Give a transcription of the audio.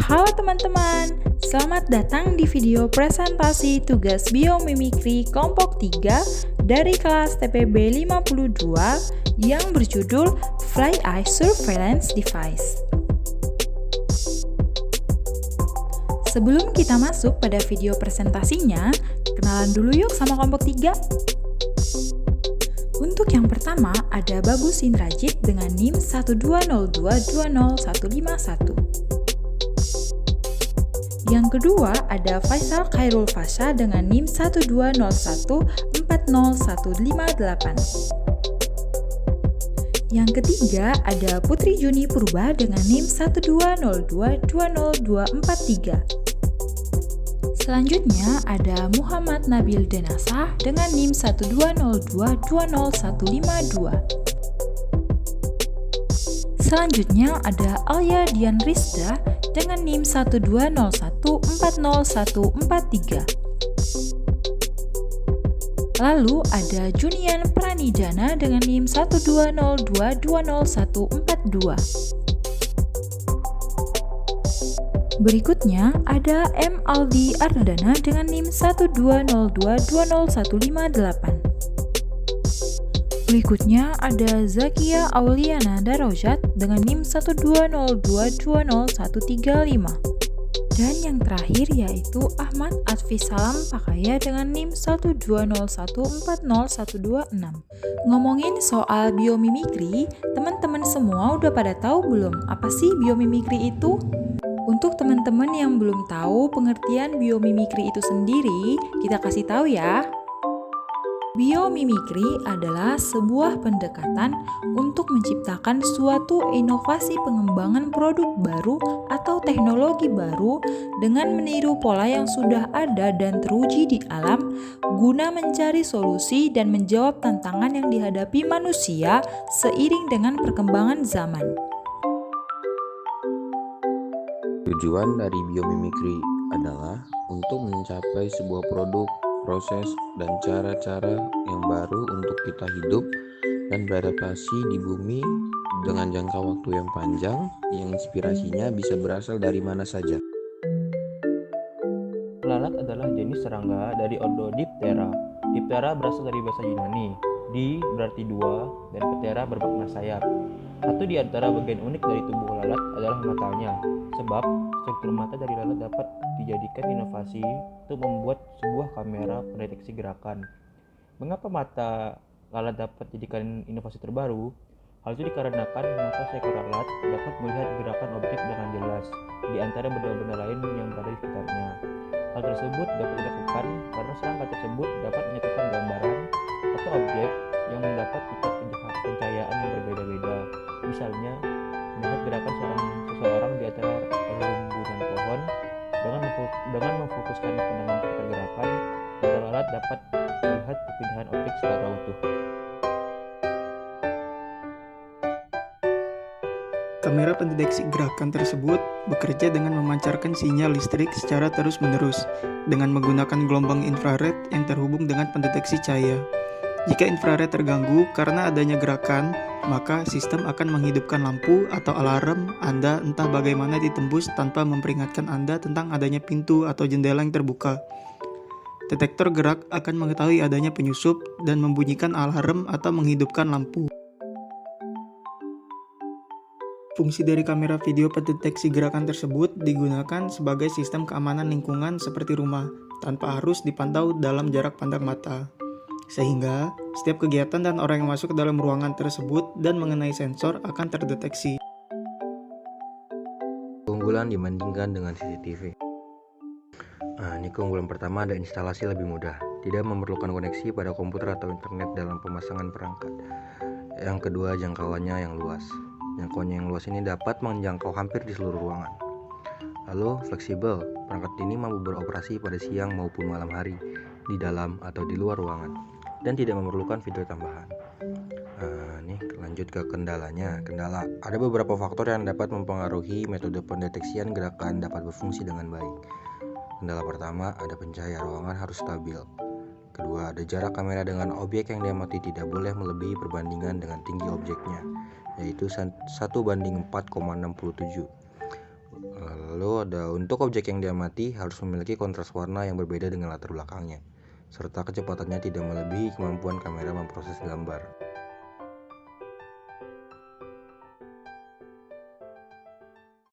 Halo teman-teman, selamat datang di video presentasi tugas biomimikri kelompok 3 dari kelas TPB 52 yang berjudul Fly Eye Surveillance Device. Sebelum kita masuk pada video presentasinya, kenalan dulu yuk sama kelompok 3. Untuk yang pertama ada Bagus Indrajit dengan NIM 120220151. Yang kedua ada Faisal Khairul Fasha dengan NIM 120140158. Yang ketiga ada Putri Juni Purba dengan NIM 120220243. Selanjutnya ada Muhammad Nabil Denasah dengan NIM 120220152. Selanjutnya ada Alia Dian Rizda dengan NIM 120140143. Lalu ada Junian Pranidana dengan NIM 120220142. Berikutnya ada M. Aldi Ardana dengan NIM 120220158. Berikutnya ada Zakia Auliana Darojat dengan NIM 120220135. Dan yang terakhir yaitu Ahmad Atfi Salam Pakaya dengan NIM 120140126. Ngomongin soal biomimikri, teman-teman semua udah pada tahu belum apa sih biomimikri itu? Untuk teman-teman yang belum tahu pengertian biomimikri itu sendiri, kita kasih tahu ya. Biomimikri adalah sebuah pendekatan untuk menciptakan suatu inovasi pengembangan produk baru atau teknologi baru dengan meniru pola yang sudah ada dan teruji di alam guna mencari solusi dan menjawab tantangan yang dihadapi manusia seiring dengan perkembangan zaman. Tujuan dari biomimikri adalah untuk mencapai sebuah produk, proses, dan cara-cara yang baru untuk kita hidup dan beradaptasi di bumi dengan jangka waktu yang panjang, yang inspirasinya bisa berasal dari mana saja. Lalat adalah jenis serangga dari ordo Diptera. Diptera berasal dari bahasa Yunani. Di berarti dua, dan ptera bermakna sayap. Satu di antara bagian unik dari tubuh lalat adalah matanya, sebab struktur mata dari lalat dapat dijadikan inovasi untuk membuat sebuah kamera pendeteksi gerakan. Mengapa mata lalat dapat dijadikan inovasi terbaru? Hal itu dikarenakan mata seekor lalat dapat melihat gerakan objek dengan jelas, di antara benda-benda lain yang berada di sekitarnya. Hal tersebut dapat dilakukan karena serangga tersebut dapat menyatukan gambaran atau objek yang mendapat tingkat pencahayaan yang berbeda-beda. Misalnya, melihat gerakan seseorang di antara rumbunan pohon dengan memfokuskan pandangan pada gerakan, mata lalat dapat melihat perpindahan objek secara utuh. Kamera pendeteksi gerakan tersebut bekerja dengan memancarkan sinyal listrik secara terus-menerus dengan menggunakan gelombang infrared yang terhubung dengan pendeteksi cahaya. Jika infrared terganggu karena adanya gerakan, maka sistem akan menghidupkan lampu atau alarm Anda entah bagaimana ditembus tanpa memperingatkan Anda tentang adanya pintu atau jendela yang terbuka. Detektor gerak akan mengetahui adanya penyusup dan membunyikan alarm atau menghidupkan lampu. Fungsi dari kamera video pendeteksi gerakan tersebut digunakan sebagai sistem keamanan lingkungan seperti rumah, tanpa harus dipantau dalam jarak pandang mata. Sehingga, setiap kegiatan dan orang yang masuk ke dalam ruangan tersebut dan mengenai sensor akan terdeteksi. Keunggulan dibandingkan dengan CCTV. Ini keunggulan pertama, ada instalasi lebih mudah. Tidak memerlukan koneksi pada komputer atau internet dalam pemasangan perangkat. Yang kedua, jangkauannya yang luas. Jangkauannya yang luas ini dapat menjangkau hampir di seluruh ruangan. Lalu, fleksibel. Perangkat ini mampu beroperasi pada siang maupun malam hari, di dalam atau di luar ruangan, dan tidak memerlukan fitur tambahan. Lanjut ke kendalanya. Ada beberapa faktor yang dapat mempengaruhi metode pendeteksian gerakan dapat berfungsi dengan baik. Kendala pertama, ada pencahayaan ruangan harus stabil. Kedua, ada jarak kamera dengan objek yang diamati tidak boleh melebihi perbandingan dengan tinggi objeknya, yaitu 1:4,67. Lalu ada untuk objek yang diamati harus memiliki kontras warna yang berbeda dengan latar belakangnya, serta kecepatannya tidak melebihi kemampuan kamera memproses gambar.